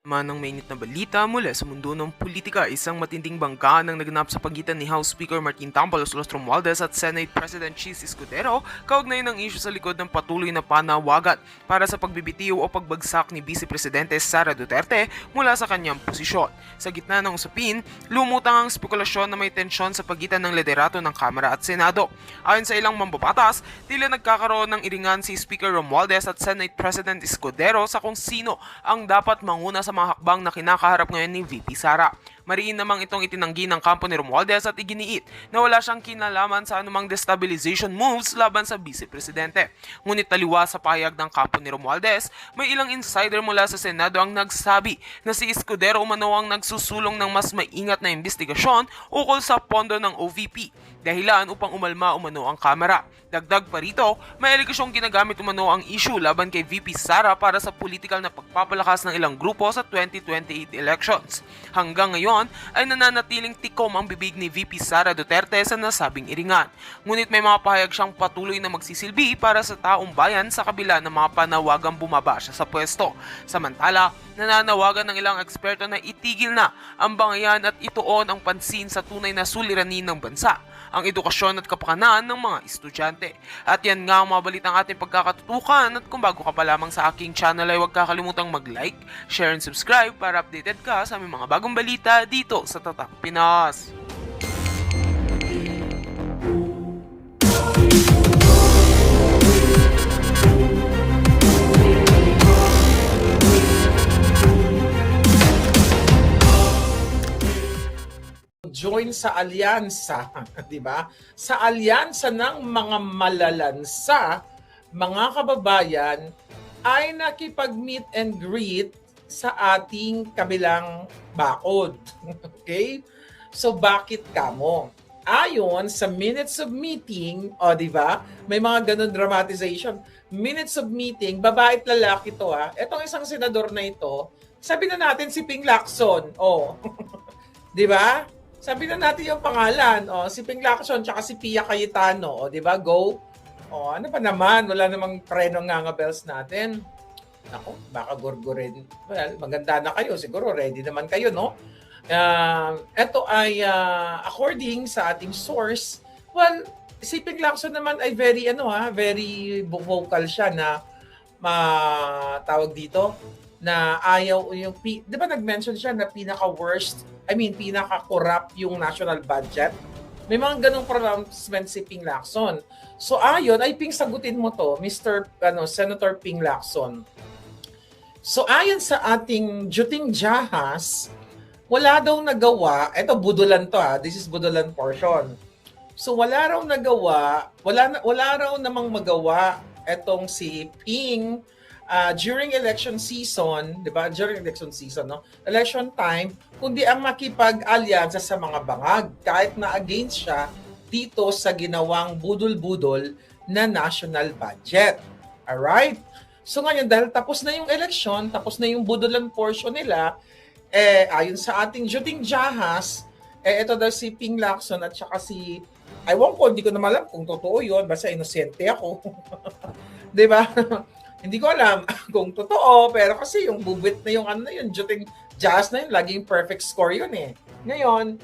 Manang mainit na balita mula sa mundo ng politika, isang matinding banggaan ang naganap sa pagitan ni House Speaker Martin Tambalos Romualdez at Senate President Chis Escudero kaugnay ng isyu sa likod ng patuloy na panawagan para sa pagbibitiw o pagbagsak ni Vice Presidente Sara Duterte mula sa kanyang posisyon. Sa gitna ng usapin, lumutang ang spekulasyon na may tensyon sa pagitan ng liderato ng Kamara at Senado. Ayon sa ilang mambabatas, tila nagkakaroon ng iringan si Speaker Romualdez at Senate President Escudero sa kung sino ang dapat manguna sa mga hakbang na kinakaharap ngayon ni VP Sara. Mariin namang itong itinanggi ng kampo ni Romualdez at iginiit na wala siyang kinalaman sa anumang destabilization moves laban sa Vice Presidente. Ngunit taliwa sa pahayag ng kampo ni Romualdez, may ilang insider mula sa Senado ang nagsabi na si Escudero umano ang nagsusulong ng mas maingat na investigasyon ukol sa pondo ng OVP, dahilan upang umalma umano ang Kamara. Dagdag pa rito, may alikasyong ginagamit umano ang issue laban kay VP Sara para sa political na pagpapalakas ng ilang grupo sa 2028 elections. Hanggang ngayon ay nananatiling tikom ang bibig ni VP Sara Duterte sa nasabing iringan. Ngunit may mga pahayag siyang patuloy na magsisilbi para sa taong bayan sa kabila ng mga panawagang bumaba siya sa pwesto. Samantala, nananawagan ng ilang eksperto na itigil na ang bangayan at ituon ang pansin sa tunay na suliranin ng bansa, ang edukasyon at kapakanan ng mga estudyante. At yan nga ang mga balitang ating pagkakatutukan, at kung bago ka pa lamang sa aking channel ay huwag kakalimutang mag-like, share and subscribe para updated ka sa aming mga bagong balita dito sa Tatak Pinas. Join sa alyansa, di ba? Sa alyansa ng mga malalansa, mga kababayan ay nakipag-meet and greet sa ating kabilang bakod. Okay? So bakit kamo? Ayon sa minutes of meeting, o di ba? May mga ganun dramatization. Minutes of meeting, babae at lalaki to ha. Etong isang senador na ito, sabi na natin si Ping Lacson. Oh. Di ba? Sabi na natin yung pangalan, si Ping Lacson tsaka si Pia Cayetano, di ba? Go. Ano pa naman, wala namang preno nga bells natin. Ako, baka gurgurin. Well, maganda na kayo, siguro ready naman kayo, no? Ito ay according sa ating source, well, si Ping Lacson naman ay very very vocal siya na tawag dito na ayaw yung, di ba nag-mention siya na pinaka-corrupt yung national budget. May mga ganong pronouncement si Ping Lacson. So ayon, ay Ping, sagutin mo to, Senator Ping Lacson. So ayon sa ating Juting Jahas, wala daw nagawa, eto budulan to this is budulan portion. So wala raw namang magawa etong si Ping during election season, 'di ba? During election season, no? Election time, kundi ang makipag-alyansa sa mga bangag kahit na against siya dito sa ginawang budol-budol na national budget. All right? So ngayon, dahil tapos na yung election, tapos na yung budolan portion nila, ayon sa ating Juting Jahas, ito daw si Ping Lacson at saka si, hindi ko na alam kung totoo yun, basta inosente ako. 'Di ba? Hindi ko alam kung totoo, pero kasi yung bubit na yung Juting Jahas na yun, laging perfect score yun eh. Ngayon,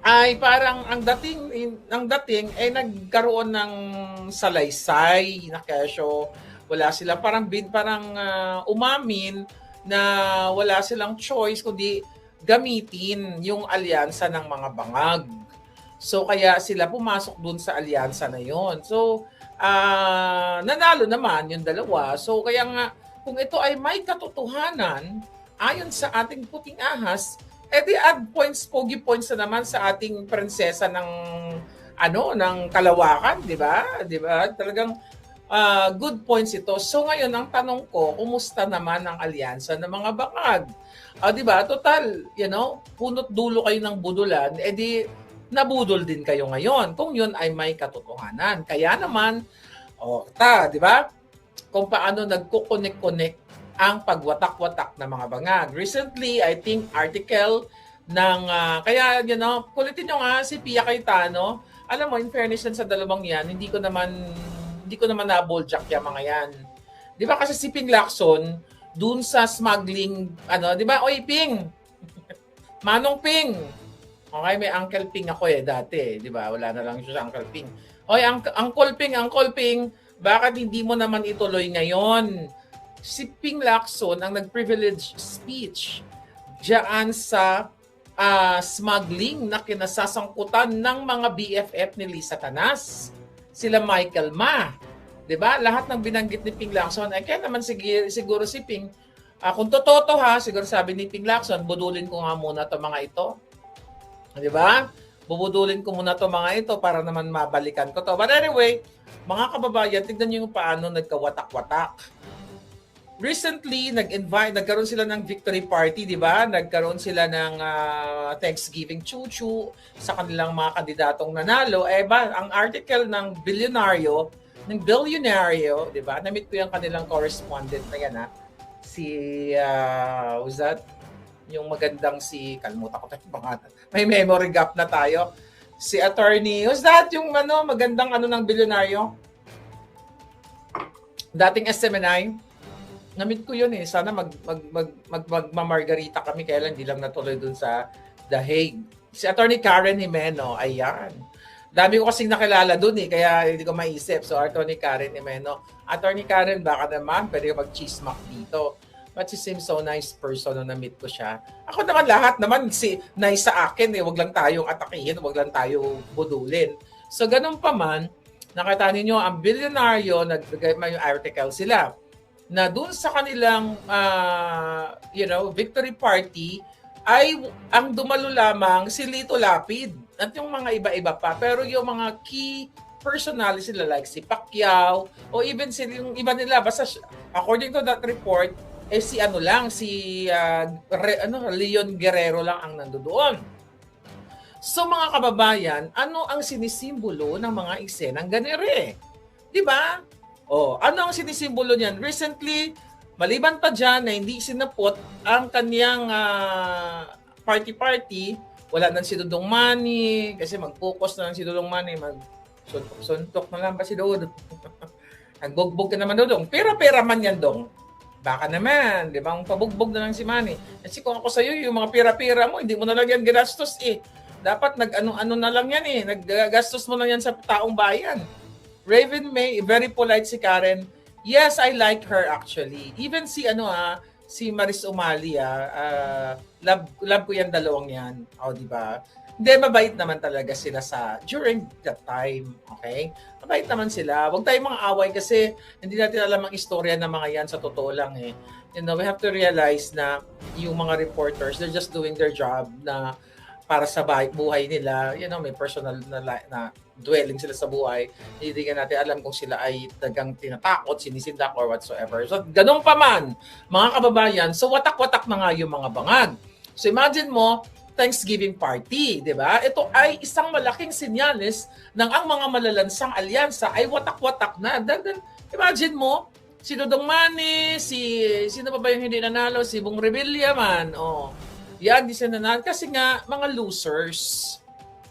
ay parang ang dating ay nagkaroon ng salaysay na kesyo. Wala sila parang umamin na wala silang choice kundi gamitin yung alyansa ng mga bangag. So kaya sila pumasok dun sa alyansa na yon. So nanalo naman yung dalawa. So kaya nga, kung ito ay may katotohanan, ayon sa ating puting ahas, di add points, pogi points na naman sa ating prinsesa ng Kalawakan, di ba? Di ba? Talagang good points ito. So ngayon, ang tanong ko, kumusta naman ang alyansa ng mga bangag? Di ba? Total, punot dulo kayo ng budulan, di nabudol din kayo ngayon kung yun ay may katotohanan. Kaya naman, di ba? Kung paano nagkukonek-konek ang pagwatak-watak ng mga bangag. Recently, I think article ng kulitin nyo nga si Pia Cayetano. Alam mo, in fairness sa dalawang yan, hindi ko naman na-boldjack yung mga yan. Di ba kasi si Ping Lacson, dun sa smuggling, di ba? Oy, Ping! Manong Ping! Okay, may Uncle Ping ako dati, di ba? Wala na lang siya sa Uncle Ping. Oy, Uncle Ping, bakit hindi mo naman ituloy ngayon? Si Ping Lacson ang nag-privilege speech diyan sa smuggling na kinasasangkutan ng mga BFF ni Lisa Tanas. Sila Michael Ma. 'Di ba? Lahat ng binanggit ni Ping Lacson, kaya naman siguro si Ping, kung totoo to ha, siguro sabi ni Ping Lacson, budulin ko nga muna 'to mga ito. 'Di ba? Bubudulin ko muna 'to mga ito para naman mabalikan ko 'to. But anyway, mga kababayan, tignan niyo yung paano nagkawatak-watak. Recently, nagkaroon sila ng victory party, di ba? Nagkaroon sila ng Thanksgiving chuchu sa kanilang mga kandidatong nanalo. Ang article ng bilyonaryo, di ba? Na-meet ko yung kanilang correspondent na yan, si, who's that? Yung magandang kalimutan ko tayo pangalan. May memory gap na tayo. Si attorney, who's that? Yung magandang ng bilyonaryo? Dating SMNI. Na-meet ko yun Sana magmamargarita kami, kaya lang hindi lang natuloy dun sa The Hague. Si Attorney Karen Jimeno, ayan. Dami ko kasing nakilala dun kaya hindi ko maisip. So, Attorney Karen Jimeno. Attorney Karen, baka naman, pwede ka mag-chismak dito. But she seems so nice person nung na-meet ko siya. Ako naman lahat naman, nice sa akin Wag lang tayong atakihin, wag lang tayo budulin. So, ganun pa man, nakita ninyo, ang bilyonaryo, may article sila na doon sa kanilang victory party ay ang dumalo lamang si Lito Lapid at yung mga iba-iba pa. Pero yung mga key personalities sila like si Pacquiao o even yung iba nila, basta according to that report, si Leon Guerrero lang ang nandoon. So mga kababayan, ano ang sinisimbolo ng mga eksenang ganire? Di ba? Ano ang sinisimbolo niyan? Recently, maliban pa dyan na hindi sinapot ang kanyang party-party, wala nang si Dudong Manny, kasi mag-focus na lang si Dudong Manny, suntok na lang ba si Dudong? Nagbugbog ka naman Dudong. Pera-pera man yan, Dong. Baka naman, di ba? Ang pabugbog na lang si Manny. Kasi kung ako sa'yo, yung mga pera-pera mo, hindi mo na lang yan ginastos Dapat nag-ano na lang yan Naggastos mo lang yan sa taong bayan. Raven May, very polite si Karen. Yes, I like her actually. Even si Maris Umali love ko yan dalawang yan. Di ba? Hindi, mabait naman talaga sila during that time. Okay? Mabait naman sila. Huwag tayong mga away kasi hindi natin alam ang istorya ng mga yan sa totoo lang we have to realize na yung mga reporters, they're just doing their job na para sa buhay nila. May personal na dwelling sila sa buhay. Hindi nga natin alam kung sila ay tagang tinatakot, sinisindak or whatsoever. So, ganun pa man, mga kababayan, so watak-watak na nga yung mga bangag. So, imagine mo, Thanksgiving party, di ba? Ito ay isang malaking senyales ng ang mga malalansang alyansa ay watak-watak na. Imagine mo, si Dudong Manny, sino ba yung hindi nanalo? Si Bong Revilla man. Yan, di sila nanalo. Kasi nga, mga losers.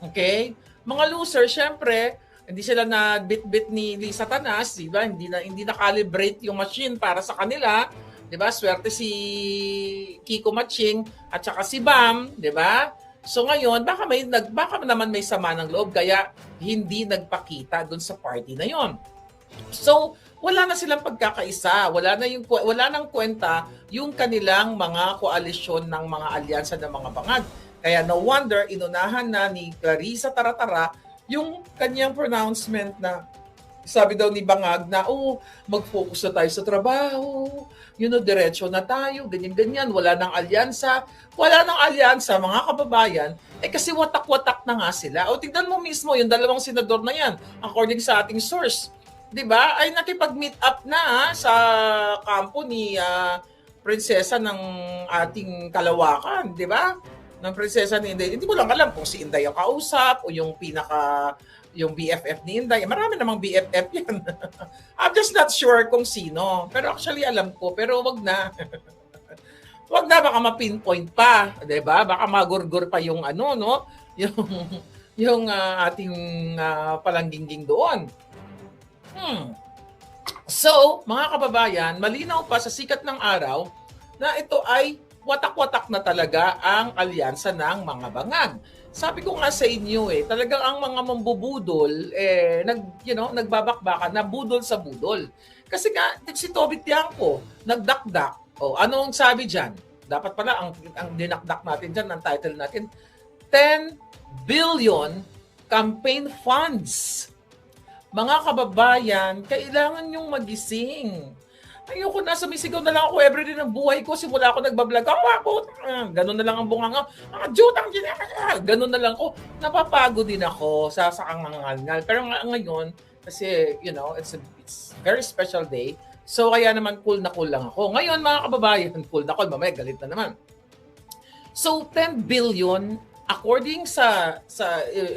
Okay? Mga losers, syempre, hindi sila na bit-bit ni Lisa Tanas, di ba? Hindi na calibrate yung machine para sa kanila, di ba? Swerte si Kiko Matching at saka si Bam, di ba? So ngayon, baka naman may sama ng loob kaya hindi nagpakita dun sa party na yon. So, wala na silang pagkakaisa, wala nang kwenta yung kanilang mga koalisyon ng mga alyansa ng mga bangag. Kaya no wonder, inunahan na ni Clarissa Taratara yung kanyang pronouncement na sabi daw ni Bangag na, mag-focus na tayo sa trabaho, diretso na tayo, ganyan-ganyan, wala nang alyansa. Wala nang alyansa, mga kababayan, kasi watak-watak na nga sila. Tignan mo mismo, yung dalawang senador na yan, according sa ating source, di ba, ay nakipag-meet up na sa kampo ni prinsesa ng ating Kalawakan, di ba? Ng prinsesa ni Inday. Hindi ko lang alam kung si Inday ang kausap o yung BFF ni Inday. Marami namang BFF yan. I'm just not sure kung sino. Pero actually alam ko, pero wag na. Wag na, baka ma-pinpoint pa, 'di ba? Baka magurgur pa yung yung ating palangginging doon. So, mga kababayan, malinaw pa sa sikat ng araw na ito ay watak-watak na talaga ang alyansa ng mga bangag. Sabi ko nga sa inyo talagang ang mga mambubudol nagbabakbakan na budol sa budol. Kasi nga si Toby Tiangco nagdakdak. Anong sabi diyan? Dapat pala ang dinakdak natin diyan, ang title natin 10 billion campaign funds. Mga kababayan, kailangan yung magising. Ayoko na, sumisigaw na lang ako everyday ng buhay ko. Simula ako nagbablog. Ganun na lang ang bunganga. Jutang, ganun na lang ko. Napapagod din ako sa kangangal. Pero ngayon, kasi, it's very special day. So, kaya naman cool na cool lang ako. Ngayon, mga kababayan, cool na cool. Mamaya, galit na naman. So, 10 billion, according sa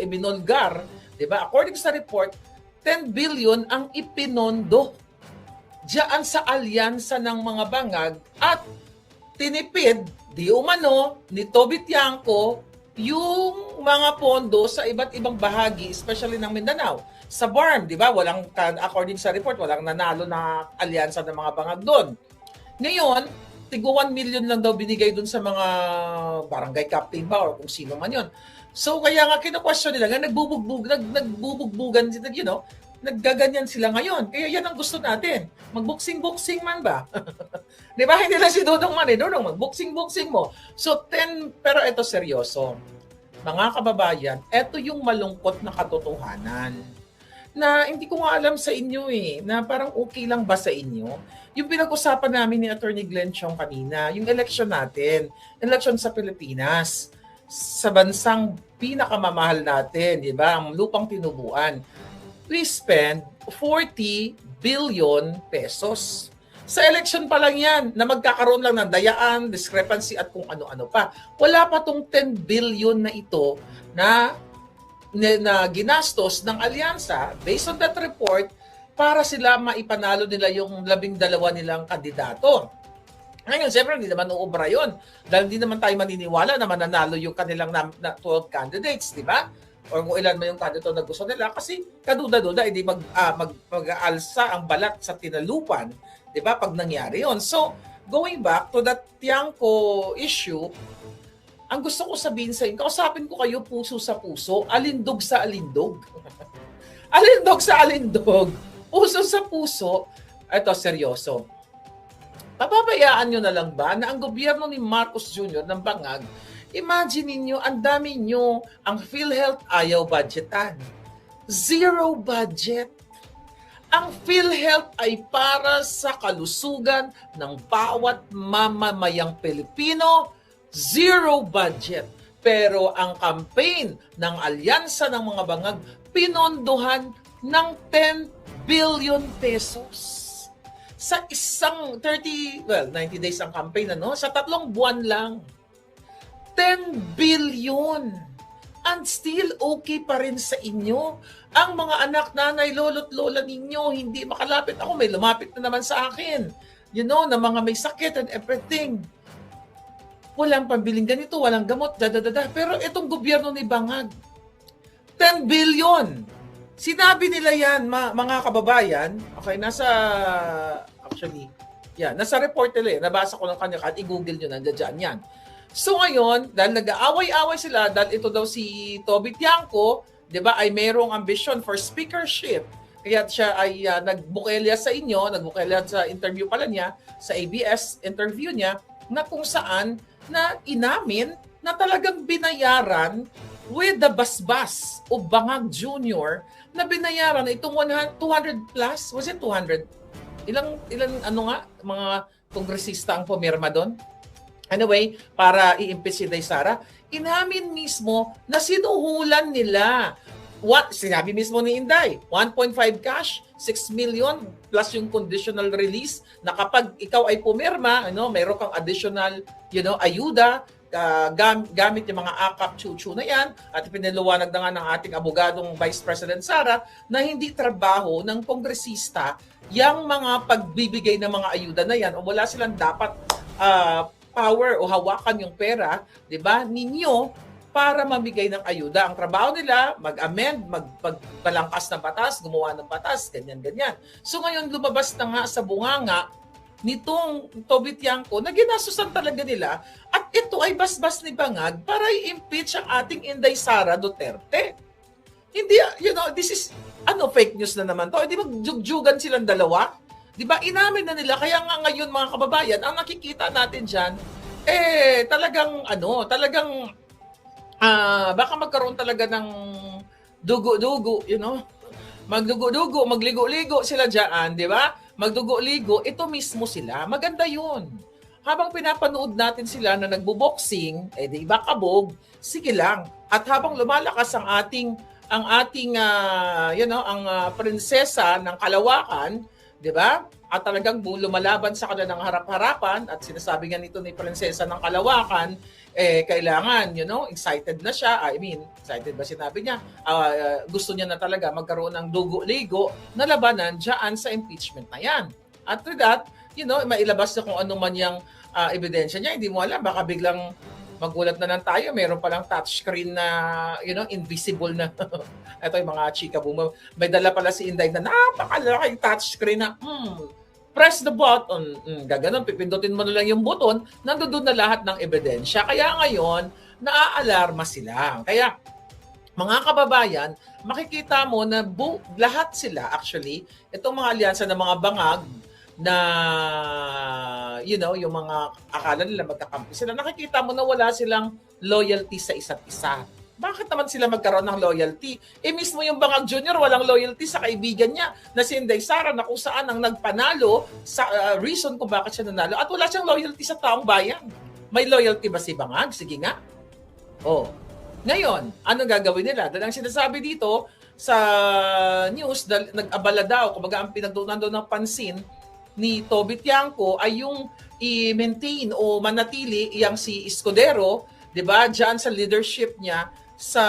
ibinulgar, diba? According sa report, 10 billion ang ipinondo diyan sa alyansa ng mga bangag at tinipid di umano ni Toby Tiangco yung mga pondo sa iba't ibang bahagi, especially ng Mindanao. Sa BARM, di ba? According sa report, walang nanalo na alyansa ng mga bangag doon. Ngayon, tigo 1 million lang daw binigay doon sa mga barangay captain ba or kung sino man yon. So, kaya nga kina-question nila, nagbubugbugan, naggaganyan sila ngayon. Kaya yan ang gusto natin. Mag-boxing-boxing man ba? Di ba? Hindi lang si Dodong man Dodong, mag-boxing-boxing mo. So, pero ito seryoso. Mga kababayan, ito yung malungkot na katotohanan na hindi ko nga alam sa inyo na parang okay lang ba sa inyo? Yung pinag-usapan namin ni Attorney Glenn Chong kanina, yung election natin, election sa Pilipinas, sa bansang pinakamamahal natin, di ba? Ang lupang tinubuan. We spend 40 billion pesos. Sa election pa lang yan, na magkakaroon lang ng dayaan, discrepancy at kung ano-ano pa. Wala pa tong 10 billion na ito na ginastos ng alyansa based on that report para sila maipanalo nila yung 12 nilang kandidato. Ngayon, siyempre, hindi naman uubra yun. Dahil hindi naman tayo maniniwala na mananalo yung kanilang 12 candidates, di ba? O kung ilan man yung kandidato na gusto nila kasi kaduda-duda, hindi mag-aalsa ang balat sa tinalupan, di ba, pag nangyari yon. So, going back to that Tiangco issue, ang gusto ko sabihin sa inyo, kausapin ko kayo puso sa puso, alindog sa alindog. Alindog sa alindog, puso sa puso. Ito, seryoso. Pababayaan nyo na lang ba na ang gobyerno ni Marcos Jr. ng Bangag, imagine niyo, ang dami nyo, ang PhilHealth ayaw budgetan. Zero budget. Ang PhilHealth ay para sa kalusugan ng bawat mamamayang Pilipino. Zero budget. Pero ang campaign ng alyansa ng mga bangag, pinondohan ng 10 billion pesos. Sa isang 90 days ang campaign, sa 3 buwan lang. 10 billion. And still okay pa rin sa inyo. Ang mga anak, nanay, lolo't lola ninyo, hindi makalapit. Ako, may lumapit na naman sa akin. Na mga may sakit and everything. Walang pambiling ganito, walang gamot, Pero itong gobyerno ni Bangag, 10 billion. Sinabi nila yan, mga kababayan. Okay, nasa report nila nabasa ko lang kanya, at i-google nyo, nandiyan yan. So ngayon, dahil nag-aaway-away sila, dahil ito daw si Toby Tiangco, di ba, ay mayroong ambition for speakership. Kaya siya ay nagbukelya sa inyo, nagbukelya sa interview pala niya, sa ABS interview niya, na kung saan na inamin na talagang binayaran with the basbas o Bangag Jr. na binayaran na itong 200 plus, was it 200? Ilang mga kongresista ang pumirma doon? Anyway, para i-impeach si Day Sara, inamin mismo na sinuhulan nila. Sinabi mismo ni Inday, 1.5 cash, 6 million plus yung conditional release na kapag ikaw ay pumirma, mayroon kang additional, ayuda, gamit yung mga AKAP chuchu na yan, at pinaliwanag na nga ng ating abogadong Vice President Sara na hindi trabaho ng kongresista yung mga pagbibigay ng mga ayuda na yan, o wala silang dapat power o hawakan yung pera, 'di ba, ninyo para mamigay ng ayuda. Ang trabaho nila, mag-amend, magpalangkas ng batas, gumawa ng batas, ganyan-ganyan. So ngayon lumabas na nga sa bunganga nitong Toby Tiangco na ginasusan talaga nila at ito ay basbas ni Bangag para i-impeach ang ating Inday Sara Duterte. Hindi, this is, fake news na naman to. Hindi magjugjugan silang dalawa? Di ba? Inamin na nila. Kaya nga ngayon mga kababayan, ang nakikita natin dyan, talagang, baka magkaroon talaga ng dugo-dugo, magdugo-dugo, magligo-ligo sila dyan, di ba? Magdugo-ligo, ito mismo sila. Maganda yun. Habang pinapanood natin sila na nagbo-boxing, di ba kabog, sige lang. At habang lumalakas ang ating prinsesa ng Kalawakan, 'di ba? At talagang lumalaban sa kanila ng harap-harapan at sinasabi nga nito ni prinsesa ng Kalawakan, kailangan, excited na siya. I mean, excited ba sinabi niya? Gusto niya na talaga magkaroon ng dugo-ligo na labanan diyan sa impeachment na 'yan. At with that, mailabas na kung ano man yung ebidensya niya, hindi mo alam, baka biglang magulat na lang tayo, meron palang touchscreen na, invisible na. Ito yung mga chika boom. May dala pala si Inday na napakalaking touchscreen na, press the button. Gaganon, pipindutin mo na lang yung button, nandoon na lahat ng ebidensya. Kaya ngayon, naaalarma sila. Kaya, mga kababayan, makikita mo na lahat sila, actually, itong mga alyansa ng mga bangag, na yung mga akala nila magkakampi sila, nakikita mo na wala silang loyalty sa isa't isa. Bakit naman sila magkaroon ng loyalty? Mismo yung Bangag Jr. walang loyalty sa kaibigan niya na si Inday Sara na kung saan ang nagpanalo sa reason kung bakit siya nanalo at wala siyang loyalty sa taong bayan. May loyalty ba si Bangag? Sige nga. Ngayon, anong gagawin nila? Dahil ang sinasabi dito sa news, nag-abala daw, kumbaga ang pinagdunan doon ng pansin ni Toby Tiangco ay yung i-maintain o manatili yang si Escudero, 'di ba? Diyan sa leadership niya sa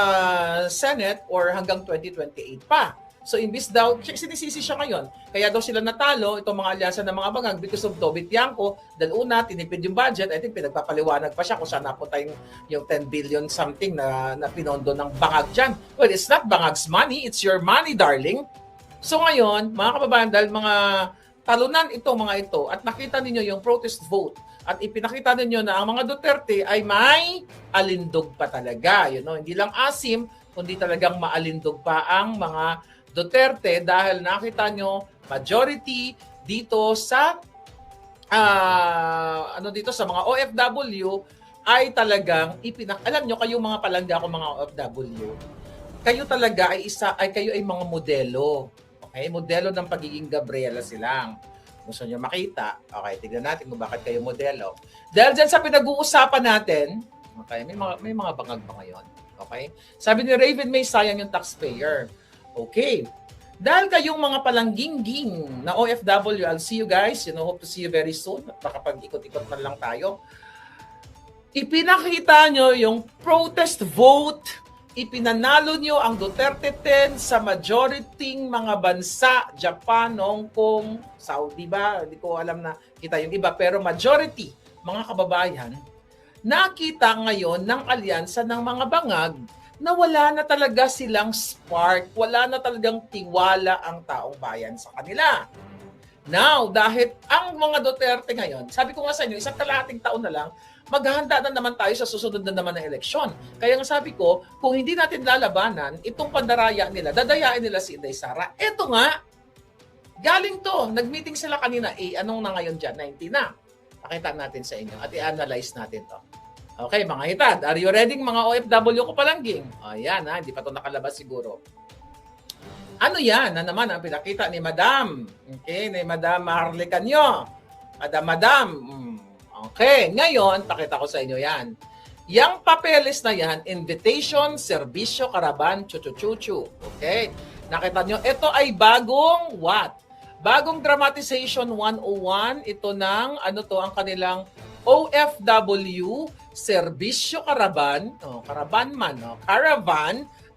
Senate or hanggang 2028 pa. So imbis daw sinisisi siya ngayon. Kaya daw sila natalo itong mga alyansa ng mga bangag because of Toby Tiangco. Dahil una tinipid yung budget, I think pinagpapaliwanag pa siya kung saan napunta yung 10 billion something na pinondo ng bangag diyan. Well, it's not bangag's money, it's your money, darling. So ngayon, mga kababayan, dahil mga talunan itong mga ito at nakita ninyo yung protest vote at ipinakita ninyo na ang mga Duterte ay may alindog pa talaga. Hindi lang asim, kundi talagang maalindog pa ang mga Duterte dahil nakita nyo majority dito sa dito sa mga OFW ay talagang alam nyo kayo mga palangga ko mga OFW, kayo talaga kayo ay mga modelo. Okay, modelo ng pagiging Gabriela silang. Gusto nyo makita? Okay, tignan natin kung bakit kayo modelo. Dahil dyan sa pinag-uusapan natin, okay, may mga bangag ba ngayon? Okay? Sabi ni Raven, may sayang yung taxpayer. Okay. Dahil kayong mga palangging-ging na OFW, I'll see you guys. Hope to see you very soon. Makapag-ikot-ikot na lang tayo. Ipinakita nyo yung protest vote. Ipinanalo nyo ang Duterte 10 sa majority mga bansa, Japan, Hong Kong, Saudi ba? Hindi ko alam na kita yung iba. Pero majority, mga kababayan, nakita ngayon ng alyansa ng mga bangag na wala na talaga silang spark, wala na talagang tiwala ang taong bayan sa kanila. Now, dahil ang mga Duterte ngayon, sabi ko nga sa inyo, isang kalahating taon na lang, maghahanda na naman tayo sa susunod na naman na eleksyon. Kaya nga sabi ko, kung hindi natin lalabanan, itong pandaraya nila, dadayain nila si Inday Sara. Eto nga, galing to. Nag-meeting sila kanina. Anong na ngayon dyan? 90 na. Pakita natin sa inyo at i-analyze natin to. Okay, mga hitad. Are you ready, mga OFW ko palangging? Ayan, hindi pa to nakalabas siguro. Ano yan? Na naman ang pinakita ni Madam. Okay, ni Madam Harley Canyo. Madam. Okay, ngayon, pakita ko sa inyo yan. Yang papeles na yan, invitation, serbisyo, karaban, chuchu-chuchu. Okay? Nakita nyo, ito ay bagong what? Bagong dramatization 101. Ito ng, ang kanilang OFW, serbisyo karaban, caravan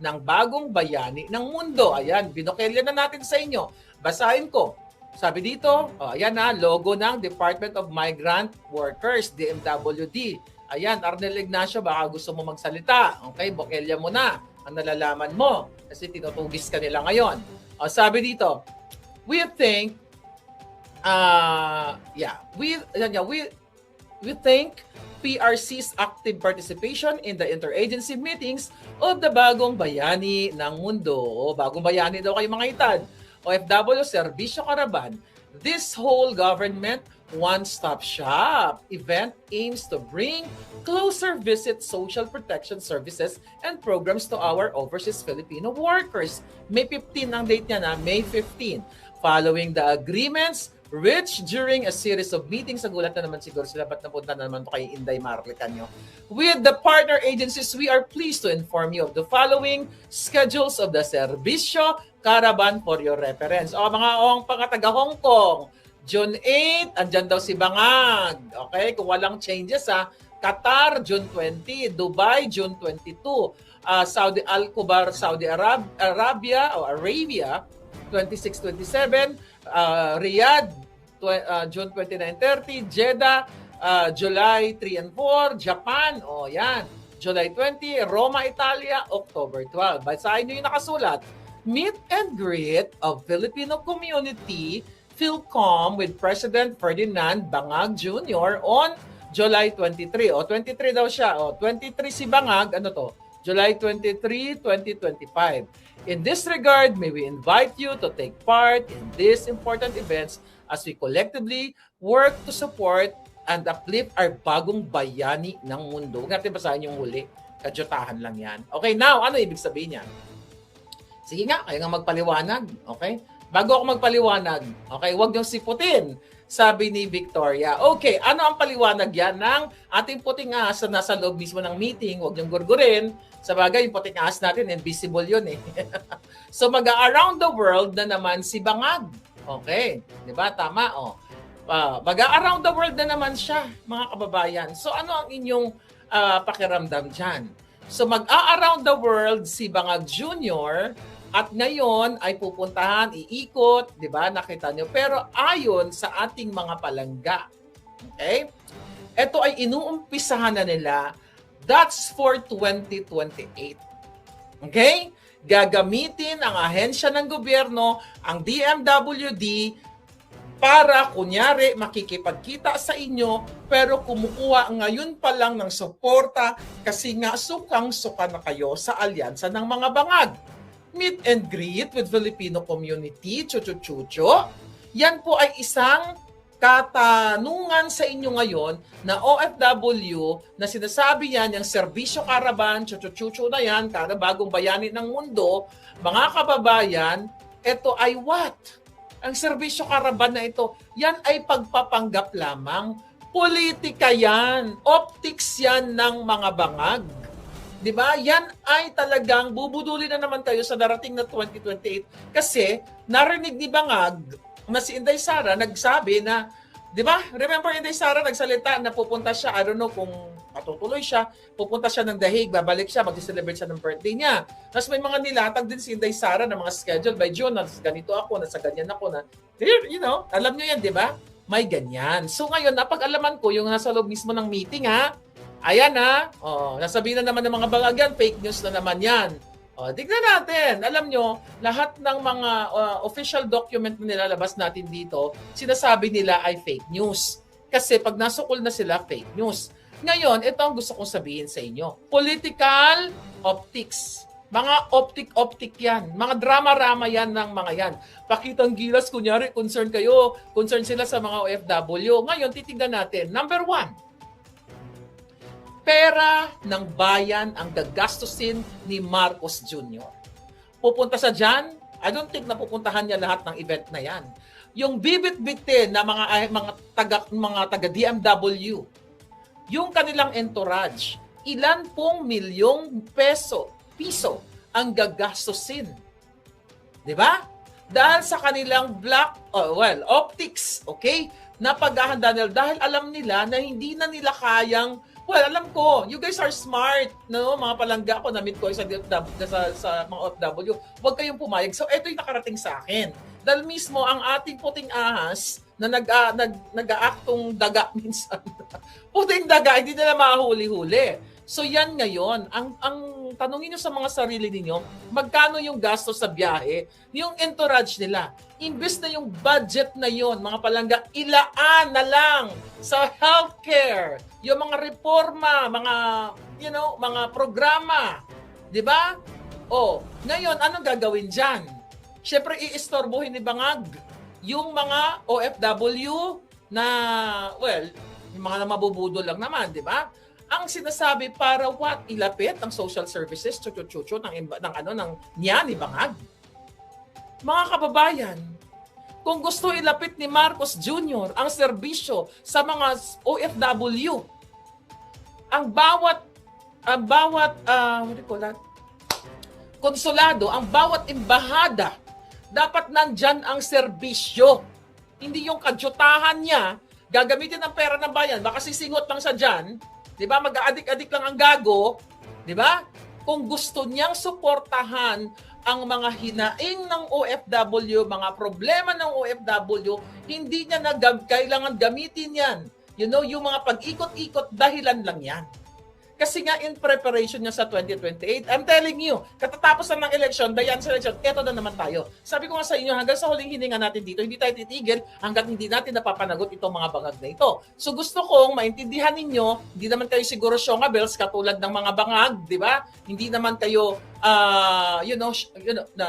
ng bagong bayani ng mundo. Ayan, binokelya na natin sa inyo. Basahin ko. Sabi dito, ayan na, logo ng Department of Migrant Workers, DMWD. Ayan, Arnel Ignacio, baka gusto mo magsalita. Okay, bokelya mo na ang nalalaman mo kasi tinutugis ka nila ngayon. Sabi dito, we think we think PRC's active participation in the interagency meetings of the Bagong Bayani ng Mundo. Bagong Bayani daw kayo mga itad. OFW Serbisyo Caravan. This whole government one-stop shop event aims to bring closer visit social protection services and programs to our overseas Filipino workers. May 15 ang date niya na, May 15. Following the agreements reached during a series of meetings, nagulat na naman siguro sila, ba't napunta na naman ito kay Inday Marlican nyo. With the partner agencies, we are pleased to inform you of the following schedules of the Serbisyo Caravan for your reference. O mga taga Hong Kong, June 8, andyan daw si Bangag. Okay, kung walang changes Qatar, June 20, Dubai, June 22, Saudi Al-Kubar, Saudi Arabia, 26-27, Riyadh, June 29-30, Jeddah, July 3 and 4, Japan, yan, July 20, Roma, Italia, October 12. Basahin nyo yung nakasulat. Meet and greet of Filipino community, Philcom with President Ferdinand Bangag Jr. on July 23. 23 daw siya. 23 si Bangag, July 23, 2025. In this regard, may we invite you to take part in these important events as we collectively work to support and uplift our bagong bayani ng mundo. Huwag natin basahin yung huli. Kadyutahan lang yan. Okay, now, ano ibig sabihin yan? Sige nga, kayo nga magpaliwanag. Okay? Bago ako magpaliwanag, okay, huwag niyong siputin, sabi ni Victoria. Okay, ano ang paliwanag yan ng ating puting ahas na nasa loob mismo ng meeting? Huwag niyong gurgurin. Sa bagay, yung puting ahas natin, invisible yun eh. So, mag-around the world na naman si Bangag. Okay, di ba? Tama, mag-around the world na naman siya, mga kababayan. So, ano ang inyong pakiramdam dyan? So, mag-around the world si Bangag Jr., at ngayon ay pupuntahan, iikot, di ba? Nakita nyo. Pero ayon sa ating mga palangga, okay? Ito ay inuumpisahan na nila. That's for 2028. Okay? Gagamitin ang ahensya ng gobyerno, ang DMWD, para kunyari makikipagkita sa inyo, pero kumukuha ngayon pa lang ng suporta kasi nga sukang-suka na kayo sa alyansa ng mga bangag. Meet and greet with Filipino community, chuchu-chucho. Yan po ay isang katanungan sa inyo ngayon na OFW na sinasabi yan, yung Serbisyo Caravan, chuchu-chucho na yan, bagong bayani ng mundo, mga kababayan, ito ay what? Ang Serbisyo Caravan na ito, yan ay pagpapanggap lamang. Politika yan, optics yan ng mga bangag. Di ba? Yan ay talagang bubudulin na naman kayo sa darating na 2028 kasi narinig ni Bangag na si Inday Sara nagsabi na, di ba? Remember Inday Sara nagsalita na pupunta siya, I don't know kung patutuloy siya, pupunta siya ng Dahig, babalik siya, mag-celebrate siya ng birthday niya. Tapos may mga nilatag din si Inday Sara na mga schedule by June, nasa ganito ako, nasa ganyan ako na, you know, alam nyo yan, di ba? May ganyan. So ngayon, napag-alaman ko yung nasa loob mismo ng meeting ayan nasabihin na naman ng mga bangag yan, fake news na naman yan. Tignan natin. Alam nyo, lahat ng mga official document na nilalabas natin dito, sinasabi nila ay fake news. Kasi pag nasukol na sila, fake news. Ngayon, ito ang gusto kong sabihin sa inyo. Political optics. Mga optic yan. Mga drama-rama yan ng mga yan. Pakitang gilas, kunyari, concern sila sa mga OFW. Ngayon, titignan natin. Number 1. Pera ng bayan ang gagastusin ni Marcos Jr. Pupunta sa dyan, I don't think na pupuntahan niya lahat ng event na yan. Yung bibit-bitin na mga taga DMW, yung kanilang entourage, ilan pong milyong piso ang gagastusin. Di ba? Dahil sa kanilang optics, okay? Na paghahanda nila dahil alam nila na hindi na nila kayang. Well, alam ko, you guys are smart, no? Mga palangga ko, na-meet ko sa mga OFW. Huwag kayong pumayag. So, ito yung nakarating sa akin. Dahil mismo, ang ating puting ahas na nag-aaktong daga minsan. Puting daga, hindi nila mahuli-huli. So yan ngayon, ang tanongin nyo sa mga sarili ninyo, magkano yung gasto sa biyahe, yung entourage nila. Imbes na yung budget na yon, mga palangga, ilaan na lang sa healthcare, yung mga reforma, mga mga programa, 'di ba? Ngayon anong gagawin diyan? Syempre iistorbohin ni Bangag yung mga OFW na yung mga mabubudol lang naman, 'di ba? Ang sinasabi para what? Ilapit ang social services, chuchu-chuchu ng niya ni Bangag. Mga kababayan, kung gusto ilapit ni Marcos Jr. ang serbisyo sa mga OFW, ang bawat what do you call that? Konsulado, ang bawat embahada, dapat nandyan ang serbisyo. Hindi yung kadyutahan niya, gagamitin ang pera ng bayan, baka sisingot lang sa dyan, di ba? Mag-aadik-adik lang ang gago, di ba? Kung gusto niyang suportahan ang mga hinaing ng OFW, mga problema ng OFW, hindi niya kailangan gamitin yan. Yung mga pag-ikot-ikot, dahilan lang yan. Kasi nga in preparation niya sa 2028, I'm telling you, katatapos na ng election, dayan sa election, eto na naman tayo. Sabi ko nga sa inyo, hanggang sa huling hininga natin dito, hindi tayo titigil hanggat hindi natin napapanagot itong mga bangag na ito. So gusto kong maintindihan ninyo, hindi naman kayo siguro shongabels katulad ng mga bangag, di ba? Hindi naman kayo, na